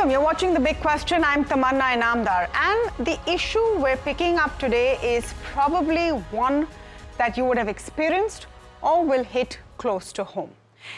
Welcome. You're watching The Big Question. I'm Tamanna Inamdar. And the issue we're picking up today is probably one that you would have experienced or will hit close to home.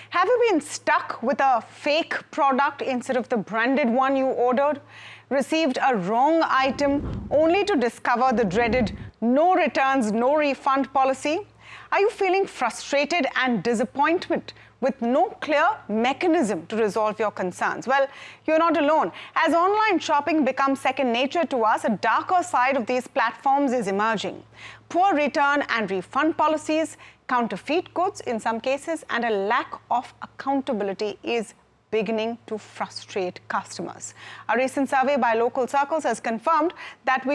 Have you been stuck with a fake product instead of the branded one you ordered? Received a wrong item only to discover the dreaded no returns, no refund policy? Are you feeling frustrated and disappointment with no clear mechanism to resolve your concerns? Well, you're not alone. As online shopping becomes second nature to us, a darker side of these platforms is emerging. Poor return and refund policies, counterfeit goods in some cases, and a lack of accountability is beginning to frustrate customers. A recent survey by local circles has confirmed that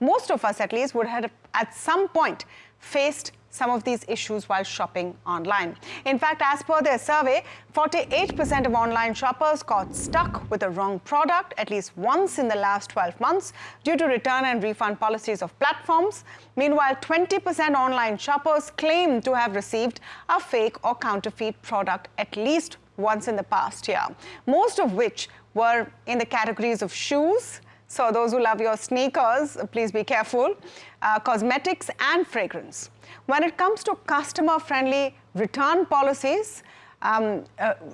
most of us at least, would have at some point faced some of these issues while shopping online. In fact, as per their survey, 48% of online shoppers got stuck with the wrong product at least once in the last 12 months due to return and refund policies of platforms. Meanwhile, 20% online shoppers claim to have received a fake or counterfeit product at least once in the past year, most of which were in the categories of shoes. So those who love your sneakers, please be careful, cosmetics and fragrance. When it comes to customer-friendly return policies,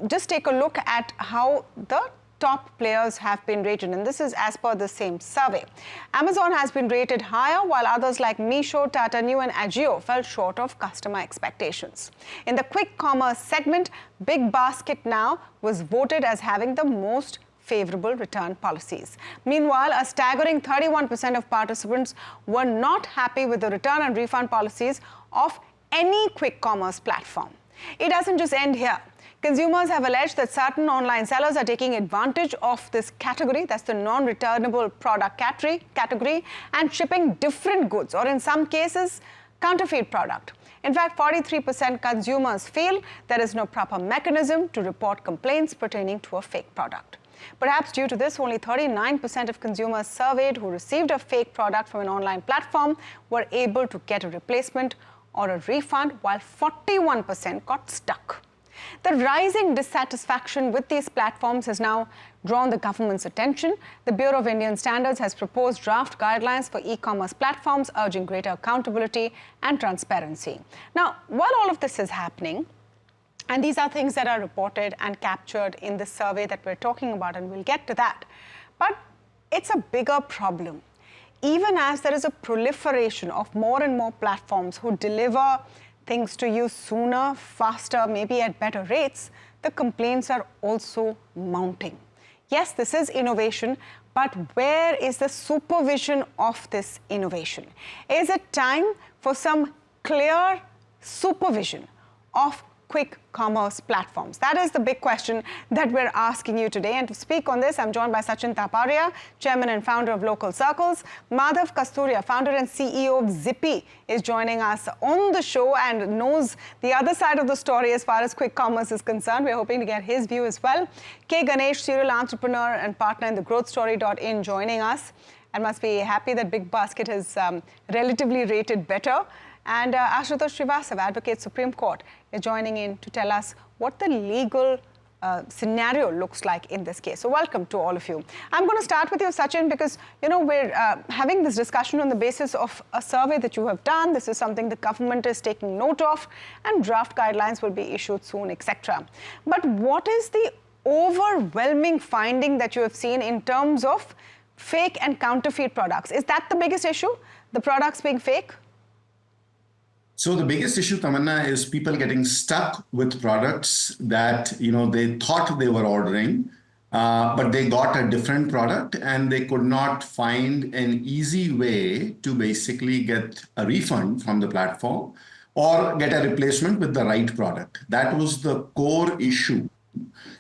just take a look at how the top players have been rated, and this is as per the same survey. Amazon has been rated higher, while others like Meesho, Tata Neu and Ajio fell short of customer expectations. In the quick commerce segment, Big Basket now was voted as having the most favorable return policies. Meanwhile, a staggering 31% of participants were not happy with the return and refund policies of any quick commerce platform. It doesn't just end here. Consumers have alleged that certain online sellers are taking advantage of this category, that's the non-returnable product category, and shipping different goods, or in some cases, counterfeit product. In fact, 43% consumers feel there is no proper mechanism to report complaints pertaining to a fake product. Perhaps due to this, only 39% of consumers surveyed who received a fake product from an online platform were able to get a replacement or a refund, while 41% got stuck. The rising dissatisfaction with these platforms has now drawn the government's attention. The Bureau of Indian Standards has proposed draft guidelines for e-commerce platforms, urging greater accountability and transparency. Now, while all of this is happening, and these are things that are reported and captured in the survey that we're talking about, and we'll get to that. But it's a bigger problem. Even as there is a proliferation of more and more platforms who deliver things to you sooner, faster, maybe at better rates, the complaints are also mounting. Yes, this is innovation, but where is the supervision of this innovation? Is it time for some clear supervision of quick commerce platforms? That is the big question that we're asking you today. And to speak on this, I'm joined by Sachin Taparia, Chairman and Founder of Local Circles. Madhav Kasturia, Founder and CEO of Zippy, is joining us on the show and knows the other side of the story as far as quick commerce is concerned. We're hoping to get his view as well. K. Ganesh, serial entrepreneur and partner in the growthstory.in, joining us. And must be happy that Big Basket is relatively rated better. And Ashutosh Srivastava, Advocate Supreme Court, is joining in to tell us what the legal scenario looks like in this case. So welcome to all of you. I'm going to start with you, Sachin, because we're having this discussion on the basis of a survey that you have done. This is something the government is taking note of, and draft guidelines will be issued soon, etc. But what is the overwhelming finding that you have seen in terms of fake and counterfeit products? Is that the biggest issue, the products being fake? So the biggest issue, Tamanna, is people getting stuck with products that they thought they were ordering, but they got a different product and they could not find an easy way to basically get a refund from the platform or get a replacement with the right product. That was the core issue.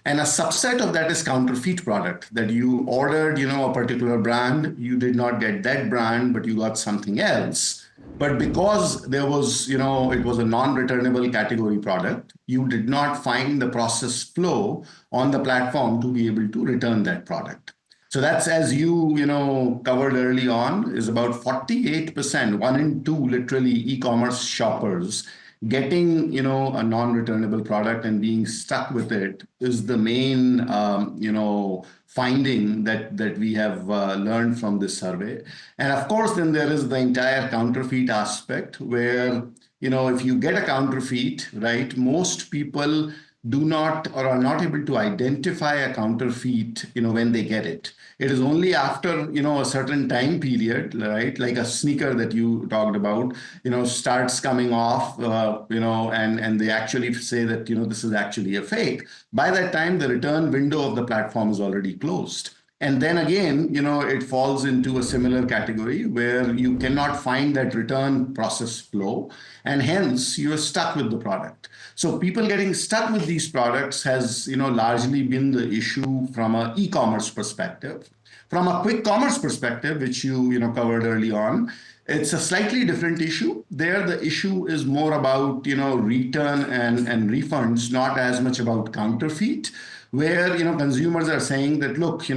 And a subset of that is counterfeit product, that you ordered, a particular brand, you did not get that brand, but you got something else. But because there was, it was a non-returnable category product, you did not find the process flow on the platform to be able to return that product. So that's, as you covered early on, is about 48%, 1 in 2 literally e-commerce shoppers getting, a non-returnable product and being stuck with it is the main, finding that we have learned from this survey. And of course, then there is the entire counterfeit aspect where, if you get a counterfeit, right, most people do not or are not able to identify a counterfeit, when they get it. It is only after, a certain time period, right, like a sneaker that you talked about, starts coming off, and they actually say that, this is actually a fake. By that time, the return window of the platform is already closed. And then again, it falls into a similar category where you cannot find that return process flow, and hence you're stuck with the product. So people getting stuck with these products has, largely been the issue from an e-commerce perspective. From a quick commerce perspective, which you covered early on, it's a slightly different issue. There, the issue is more about, return and refunds, not as much about counterfeit, where, consumers are saying that, look,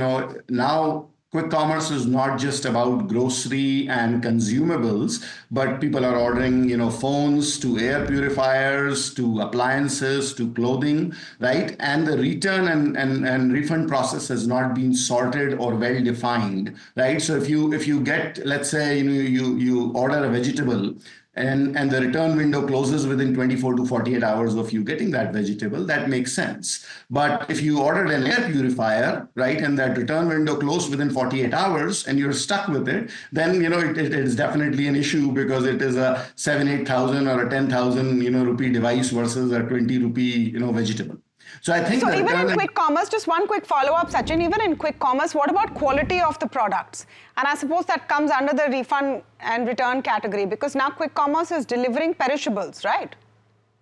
now quick commerce is not just about grocery and consumables, but people are ordering, phones to air purifiers, to appliances, to clothing, right? And the return and refund process has not been sorted or well defined, right? So if you get, let's say, you order a vegetable, and the return window closes within 24 to 48 hours of you getting that vegetable, that makes sense. But if you ordered an air purifier, right, and that return window closed within 48 hours and you're stuck with it, then, it is definitely an issue, because it is a 7,000-8,000 or a 10,000, rupee device versus a 20 rupee, vegetable. So I think even in quick commerce, just one quick follow-up, Sachin, even in quick commerce, what about quality of the products? And I suppose that comes under the refund and return category, because now quick commerce is delivering perishables, right?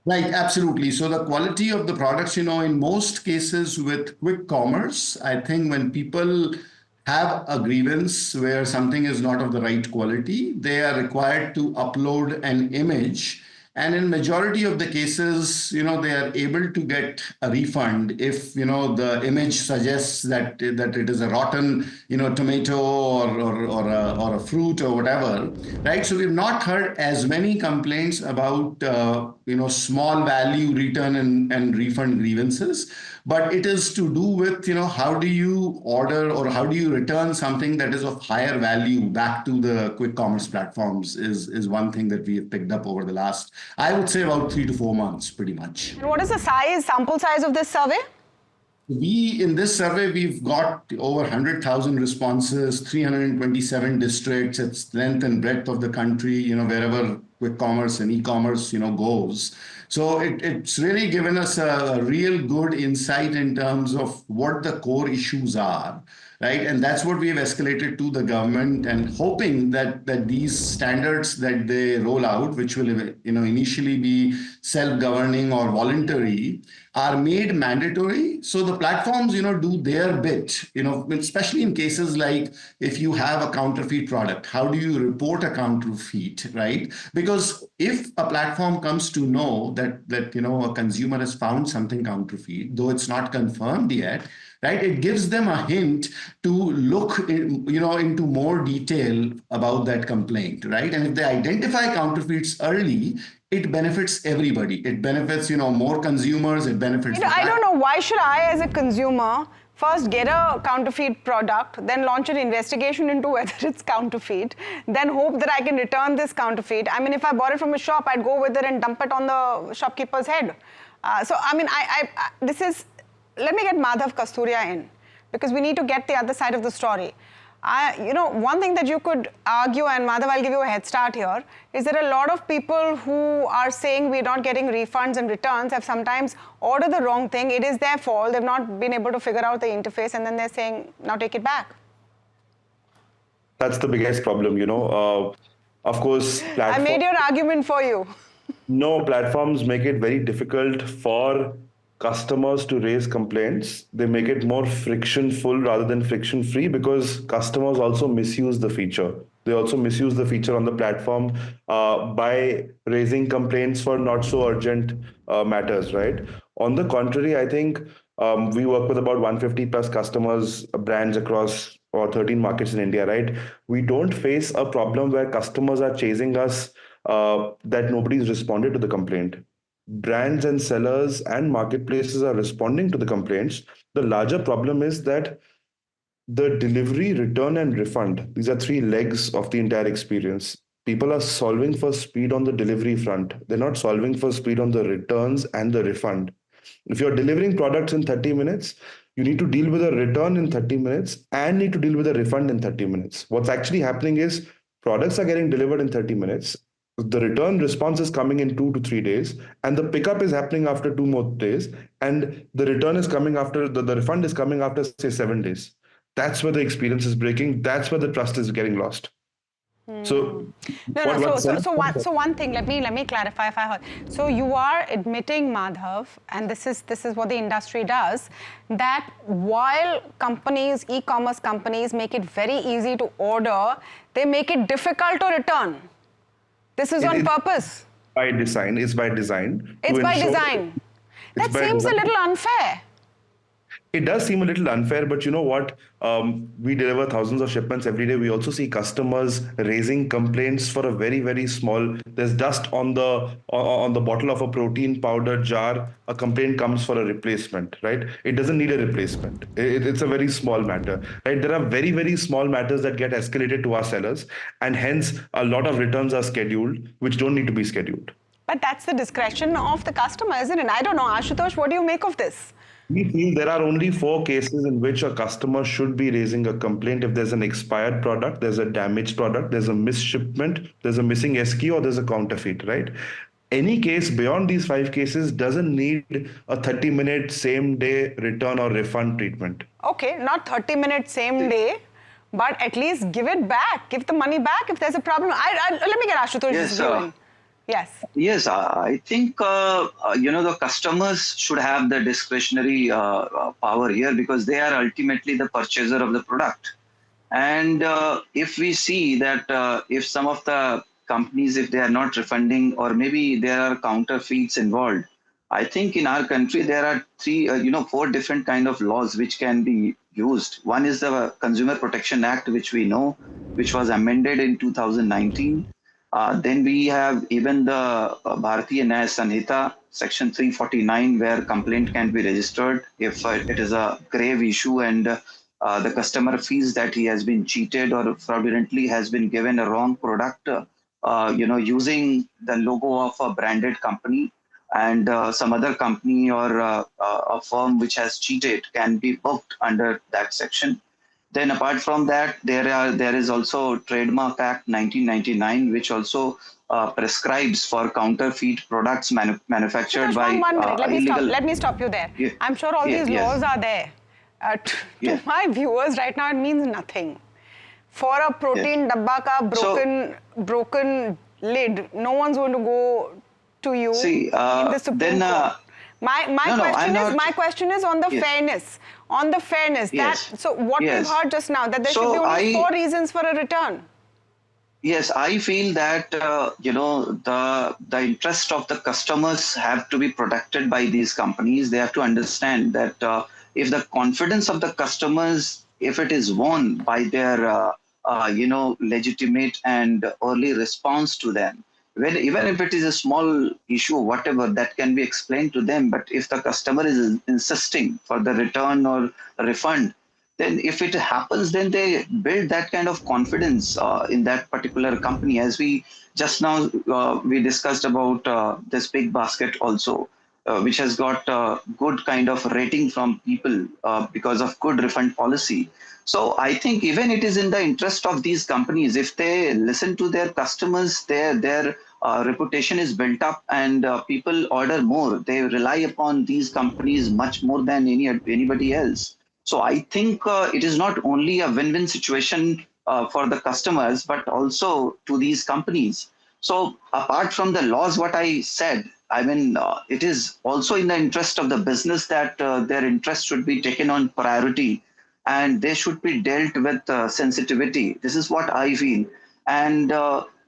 Right, absolutely. So the quality of the products, in most cases with quick commerce, I think when people have a grievance where something is not of the right quality, they are required to upload an image. And in majority of the cases, they are able to get a refund if, the image suggests that it is a rotten, tomato or a fruit or whatever, right? So we've not heard as many complaints about, small value return and refund grievances, but it is to do with, how do you order or how do you return something that is of higher value back to the quick commerce platforms is one thing that we have picked up over the last, I would say, about 3 to 4 months, pretty much. And what is the sample size of this survey? In this survey, we've got over 100,000 responses, 327 districts. It's length and breadth of the country, wherever quick commerce and e-commerce, goes. So it's really given us a real good insight in terms of what the core issues are, right? And that's what we have escalated to the government, and hoping that these standards that they roll out, which will, initially be self-governing or voluntary, are made mandatory. So the platforms, do their bit, especially in cases like if you have a counterfeit product, how do you report a counterfeit, right? Because if a platform comes to know that a consumer has found something counterfeit, though it's not confirmed yet, right, it gives them a hint to look into more detail about that complaint, right? And if they identify counterfeits early, it benefits everybody. It benefits, more consumers. It benefits. I don't know, why should I, as a consumer, first get a counterfeit product, then launch an investigation into whether it's counterfeit, then hope that I can return this counterfeit? I mean, if I bought it from a shop, I'd go with it and dump it on the shopkeeper's head. Let me get Madhav Kasturia in, because we need to get the other side of the story. One thing that you could argue, and Madhav, I'll give you a head start here, is that a lot of people who are saying we're not getting refunds and returns have sometimes ordered the wrong thing. It is their fault. They've not been able to figure out the interface, and then they're saying, now take it back. That's the biggest problem, Of course, I made your argument for you. No, platforms make it very difficult for customers to raise complaints. They make it more friction-full rather than friction-free, because customers also misuse the feature. They also misuse the feature on the platform by raising complaints for not so urgent matters, right? On the contrary, I think we work with about 150 plus customers, brands across 13 markets in India, right? We don't face a problem where customers are chasing us that nobody's responded to the complaint. Brands and sellers and marketplaces are responding to the complaints. The larger problem is that the delivery, return, and refund, these are three legs of the entire experience. People are solving for speed on the delivery front. They're not solving for speed on the returns and the refund. If you're delivering products in 30 minutes, you need to deal with a return in 30 minutes and need to deal with a refund in 30 minutes. What's actually happening is products are getting delivered in 30 minutes. The return response is coming in 2 to 3 days, and the pickup is happening after 2 more days, and the return is coming after the refund is coming after, say, 7 days. That's where the experience is breaking. That's where the trust is getting lost. So, No. So one thing. Let me clarify if I heard. So you are admitting, Madhav, and this is what the industry does, that while companies, e-commerce companies, make it very easy to order, they make it difficult to return. This is on purpose. By design. It's by design. It's by design. That seems a little unfair. It does seem a little unfair, but you know what? We deliver thousands of shipments every day. We also see customers raising complaints for a very, very small. There's dust on the bottle of a protein powder jar. A complaint comes for a replacement, right? It doesn't need a replacement. It's a very small matter, right? There are very, very small matters that get escalated to our sellers, and hence a lot of returns are scheduled, which don't need to be scheduled. But that's the discretion of the customer, isn't it? I don't know, Ashutosh, what do you make of this? We feel there are only 4 cases in which a customer should be raising a complaint: if there's an expired product, there's a damaged product, there's a misshipment, there's a missing SKU, or there's a counterfeit, right? Any case beyond these 5 cases doesn't need a 30-minute same-day return or refund treatment. Okay, not 30 minutes same day, but at least give it back. Give the money back if there's a problem. Let me get Ashutosh's view in. Yes. Yes, I think the customers should have the discretionary power here, because they are ultimately the purchaser of the product. And if we see that if some of the companies, if they are not refunding, or maybe there are counterfeits involved, I think in our country there are 4 different kind of laws which can be used. One is the Consumer Protection Act, which we know, which was amended in 2019. Then we have even the Bharatiya Nyaya Sanhita, section 349, where complaint can be registered if it is a grave issue and the customer feels that he has been cheated or fraudulently has been given a wrong product, using the logo of a branded company, and some other company or a firm which has cheated can be booked under that section. Then apart from that, there is also Trademark Act 1999, which also prescribes for counterfeit products manufactured by illegal. Let me stop you there. Yeah. I'm sure all these laws are there. To my viewers right now, it means nothing. For a protein dabba ka broken lid, no one's going to go to you in the Supreme Court. My question is on the fairness. On the fairness. So what we've heard just now, that there should be only 4 reasons for a return. Yes, I feel that the interest of the customers have to be protected by these companies. They have to understand that if the confidence of the customers, if it is won by their legitimate and early response to them, even if it is a small issue, whatever, that can be explained to them. But if the customer is insisting for the return or refund, then if it happens, then they build that kind of confidence in that particular company. As we just now, we discussed about this Big Basket also, which has got a good kind of rating from people because of good refund policy. So I think even it is in the interest of these companies, if they listen to their customers, their reputation is built up and people order more. They rely upon these companies much more than anybody else. So I think it is not only a win-win situation for the customers, but also to these companies. So apart from the laws, what I said, I mean, it is also in the interest of the business that their interest should be taken on priority, and they should be dealt with sensitivity. This is what I feel. And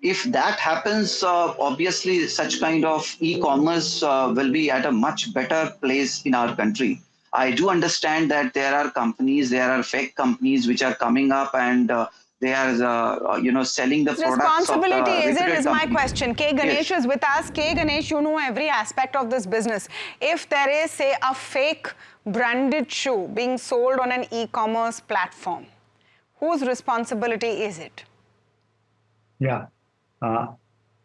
if that happens, obviously such kind of e-commerce will be at a much better place in our country. I do understand that there are companies, there are fake companies which are coming up and they are selling the products of the Responsibility is it, reputed is my company. question. K. Ganesh Yes. is with us. K. Ganesh, you know every aspect of this business. If there is, say, a fake branded shoe being sold on an e-commerce platform, whose responsibility is it? Yeah. Uh,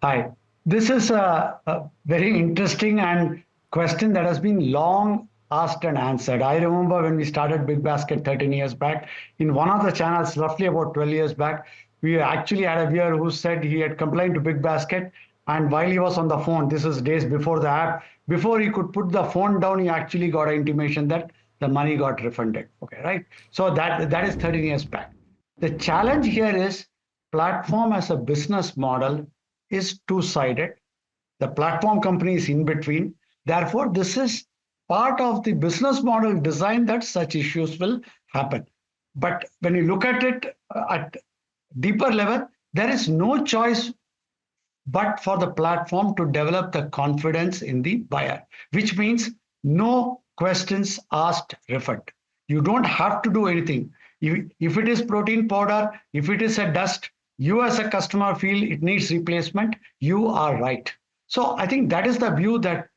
Hi. This is a very interesting and question that has been long asked and answered. I remember when we started Big Basket 13 years back, in one of the channels, roughly about 12 years back, we actually had a viewer who said he had complained to Big Basket, and while he was on the phone, this is days before the app, before he could put the phone down, he actually got an intimation that the money got refunded. Okay, right? So that is 13 years back. The challenge here is platform as a business model is two-sided. The platform company is in between. Therefore, this is part of the business model design that such issues will happen. But when you look at it at deeper level, there is no choice but for the platform to develop the confidence in the buyer, which means no questions asked refund. You don't have to do anything. If it is protein powder, if it is a dust, you as a customer feel it needs replacement, you are right. So I think that is the view that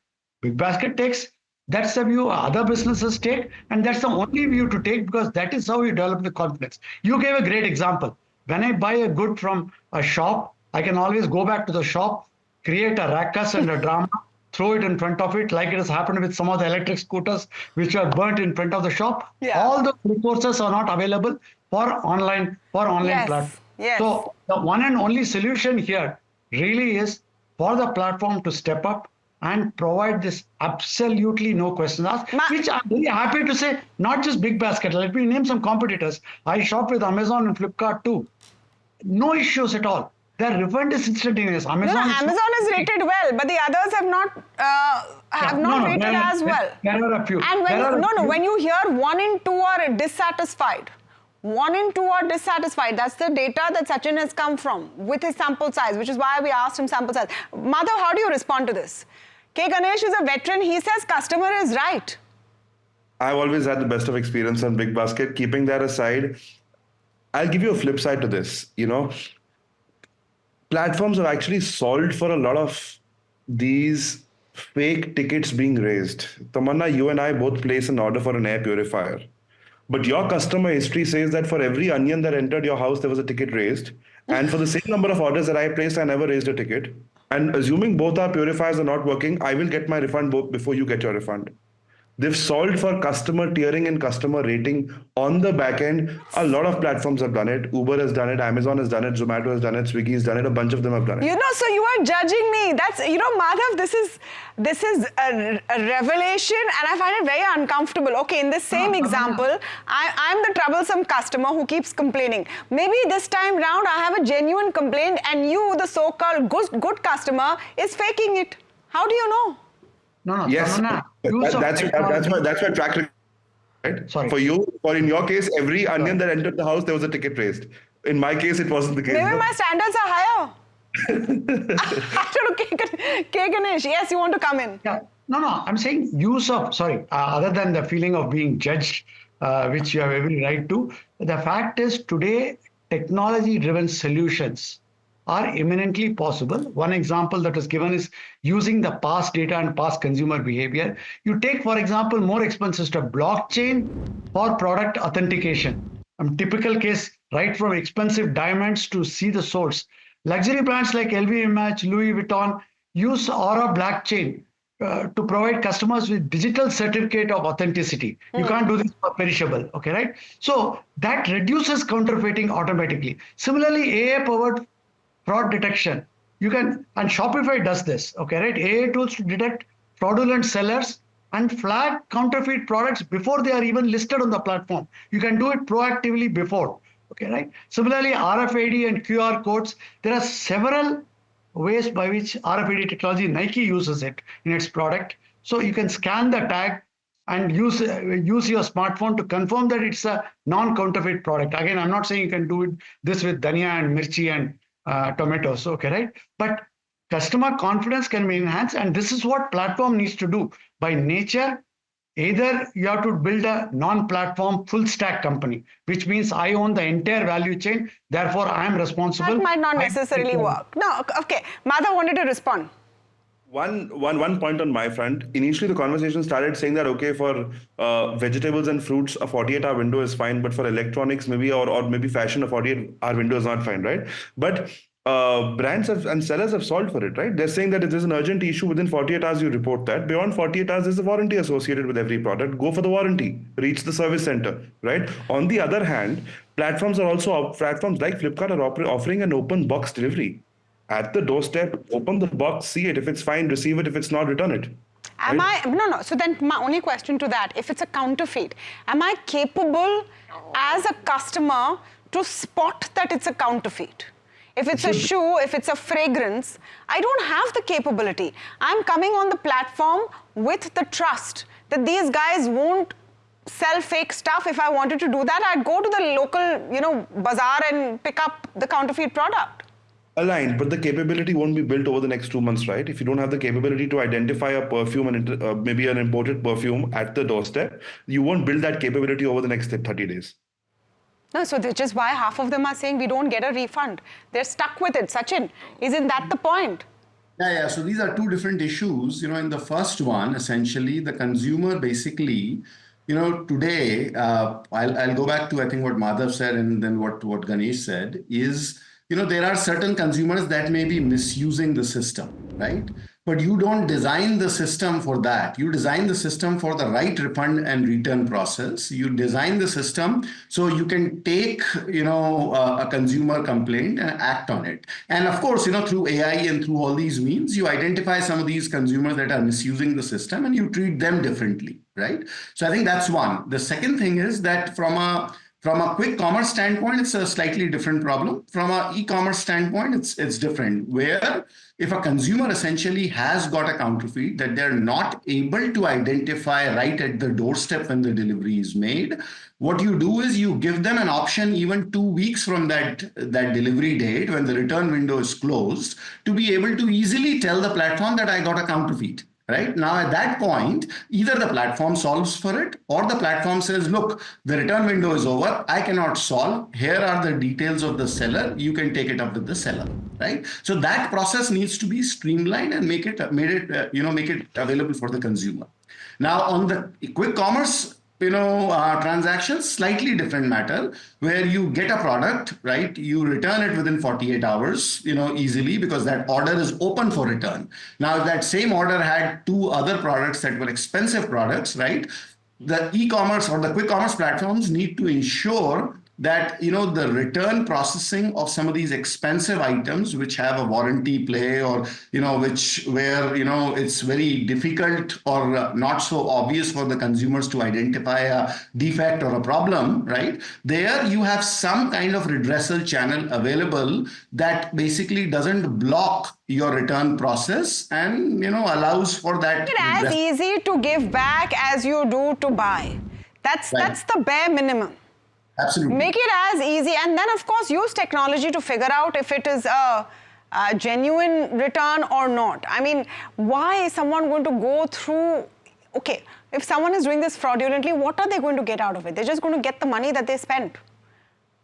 Big Basket takes. That's the view other businesses take, and that's the only view to take because that is how you develop the confidence. You gave a great example. When I buy a good from a shop, I can always go back to the shop, create a ruckus and a drama, throw it in front of it, like it has happened with some of the electric scooters which are burnt in front of the shop. Yeah. All the resources are not available for online Yes, platforms. yes. So the one and only solution here really is for the platform to step up and provide this absolutely no questions asked, which I'm very happy to say, not just Big Basket. Let me name some competitors. I shop with Amazon and Flipkart too. No issues at all. Their refund is instantaneous. Amazon is rated well, but the others have not rated as well. There are a few. And when you hear 1 in 2 are dissatisfied, 1 in 2 are dissatisfied. That's the data that Sachin has come from with his sample size, which is why we asked him sample size. Madhav, how do you respond to this? K. Ganesh is a veteran. He says customer is right. I've always had the best of experience on Big Basket. Keeping that aside, I'll give you a flip side to this. Platforms have actually solved for a lot of these fake tickets being raised. Tamanna, you and I both place an order for an air purifier. But your customer history says that for every onion that entered your house, there was a ticket raised. And for the same number of orders that I placed, I never raised a ticket. And assuming both our purifiers are not working, I will get my refund before you get your refund. They've solved for customer tiering and customer rating on the back end. A lot of platforms have done it. Uber has done it. Amazon has done it. Zomato has done it. Swiggy has done it. A bunch of them have done it. So you are judging me. That's, Madhav, this is a revelation and I find it very uncomfortable. Okay, in this same example, I'm the troublesome customer who keeps complaining. Maybe this time round I have a genuine complaint and you, the so-called good customer, is faking it. How do you know? No. Yes, that's why track record, right? Sorry. In your case, every onion that entered the house, there was a ticket raised. In my case, it wasn't the case. Maybe my standards are higher. I don't know, K. Ganesh, yes, you want to come in? Yeah. No, I'm saying other than the feeling of being judged, which you have every right to, the fact is today, technology-driven solutions are eminently possible. One example that was given is using the past data and past consumer behavior. You take, for example, more expensive stuff, blockchain for product authentication. Typical case, right from expensive diamonds to see the source. Luxury brands like LVMH, Louis Vuitton use Aura blockchain to provide customers with digital certificate of authenticity. You can't do this for perishable, okay, right? So that reduces counterfeiting automatically. Similarly, AI-powered fraud detection. And Shopify does this, okay, right? AI tools to detect fraudulent sellers and flag counterfeit products before they are even listed on the platform. You can do it proactively before, okay, right? Similarly, RFID and QR codes, there are several ways by which RFID technology, Nike uses it in its product. So you can scan the tag and use your smartphone to confirm that it's a non-counterfeit product. Again, I'm not saying you can do this with dhania and mirchi and tomatoes, okay, right? But customer confidence can be enhanced, and this is what platform needs to do. By nature, either you have to build a non-platform full stack company, which means I own the entire value chain, therefore I am responsible. That might not necessarily work. No, okay. Madhav wanted to respond. One point on my front. Initially, the conversation started saying that okay, for vegetables and fruits, a 48-hour window is fine, but for electronics, maybe or maybe fashion, a 48-hour window is not fine, right? But brands and sellers have solved for it, right? They're saying that if there's an urgent issue within 48 hours, you report that. Beyond 48 hours, there's a warranty associated with every product. Go for the warranty. Reach the service center, right? On the other hand, platforms like Flipkart are offering an open box delivery. At the doorstep, open the box, see it. If it's fine, receive it. If it's not, return it. No. So then my only question to that, if it's a counterfeit, am I capable as a customer to spot that it's a counterfeit? If it's a shoe, if it's a fragrance, I don't have the capability. I'm coming on the platform with the trust that these guys won't sell fake stuff. If I wanted to do that, I'd go to the local, bazaar and pick up the counterfeit product. Aligned, but the capability won't be built over the next 2 months, right? If you don't have the capability to identify a perfume and maybe an imported perfume at the doorstep, you won't build that capability over the next 30 days. No, so which is why half of them are saying we don't get a refund. They're stuck with it. Sachin, isn't that the point? Yeah. So these are two different issues. In the first one, essentially, the consumer basically, today, I'll go back to, I think, what Madhav said and then what Ganesh said is, there are certain consumers that may be misusing the system, right? But you don't design the system for that. You design the system for the right refund and return process. You design the system so you can take, a consumer complaint and act on it. And of course, through AI and through all these means, you identify some of these consumers that are misusing the system and you treat them differently, right? So I think that's one. The second thing is that from a quick commerce standpoint, it's a slightly different problem. From an e-commerce standpoint, it's different, where if a consumer essentially has got a counterfeit that they're not able to identify right at the doorstep when the delivery is made, what you do is you give them an option even 2 weeks from that delivery date when the return window is closed to be able to easily tell the platform that I got a counterfeit. Right now, at that point, either the platform solves for it or the platform says, look, the return window is over. I cannot solve. Here are the details of the seller. You can take it up with the seller. Right. So that process needs to be streamlined and make it available for the consumer. Now, on the quick commerce, transactions, slightly different matter, where you get a product, right? You return it within 48 hours, easily because that order is open for return. Now, if that same order had 2 other products that were expensive products, right? The e-commerce or the quick commerce platforms need to ensure that, the return processing of some of these expensive items, which have a warranty play or, where it's very difficult or not so obvious for the consumers to identify a defect or a problem, right? There you have some kind of redressal channel available that basically doesn't block your return process and, allows for that. It's as easy to give back as you do to buy. That's the bare minimum. Absolutely. Make it as easy, and then of course use technology to figure out if it is a genuine return or not. I mean, why is someone going to go through, okay, if someone is doing this fraudulently, what are they going to get out of it? They're just going to get the money that they spent.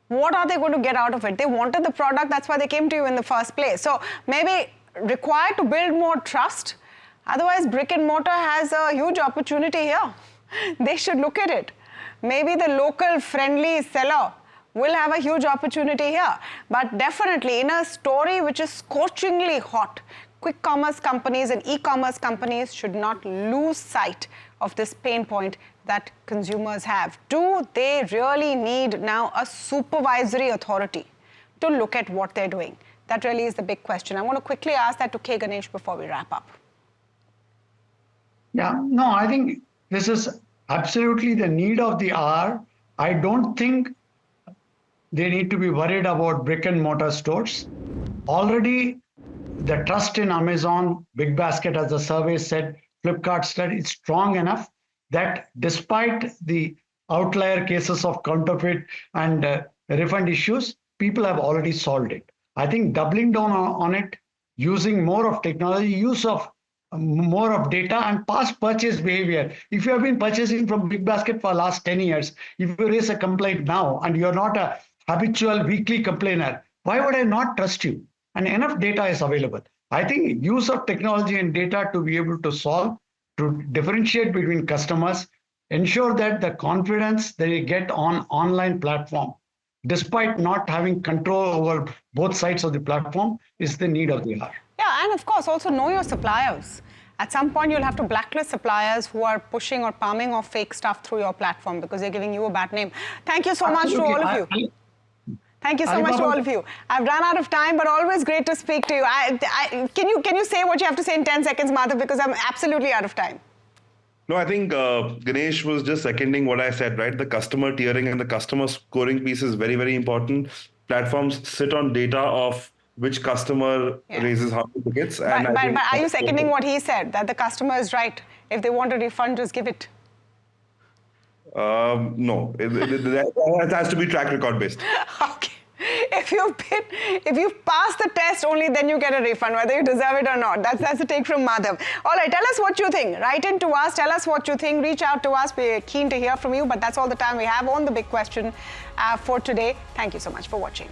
What are they going to get out of it? They wanted the product, that's why they came to you in the first place. So maybe required to build more trust. Otherwise, brick and mortar has a huge opportunity here. They should look at it. Maybe the local friendly seller will have a huge opportunity here. But definitely in a story which is scorchingly hot, quick commerce companies and e-commerce companies should not lose sight of this pain point that consumers have. Do they really need now a supervisory authority to look at what they're doing? That really is the big question. I want to quickly ask that to K. Ganesh before we wrap up. Yeah, no, I think this is absolutely the need of the hour. I don't think they need to be worried about brick and mortar stores. Already, the trust in Amazon, Big Basket, as the survey said, Flipkart said, is strong enough that despite the outlier cases of counterfeit and refund issues, people have already solved it. I think doubling down on it, using more of technology, use of more of data and past purchase behavior. If you have been purchasing from Big Basket for the last 10 years, if you raise a complaint now and you're not a habitual weekly complainer, why would I not trust you? And enough data is available. I think use of technology and data to be able to solve, to differentiate between customers, ensure that the confidence that you get on online platform, despite not having control over both sides of the platform, is the need of the hour. Yeah, and of course, also know your suppliers. At some point, you'll have to blacklist suppliers who are pushing or palming off fake stuff through your platform because they're giving you a bad name. Thank you so much to all of you. Thank you so much to all of you. I've run out of time, but always great to speak to you. Can you say what you have to say in 10 seconds, Madhav, because I'm absolutely out of time. No, I think Ganesh was just seconding what I said, right? The customer tiering and the customer scoring piece is very, very important. Platforms sit on data of which customer raises how many tickets. But are you seconding what he said, that the customer is right? If they want a refund, just give it. No, it has to be track record based. Okay. If you've passed the test, only then you get a refund, whether you deserve it or not. That's the take from Madhav. All right, tell us what you think. Write in to us. Tell us what you think. Reach out to us. We're keen to hear from you. But that's all the time we have on The Big Question for today. Thank you so much for watching.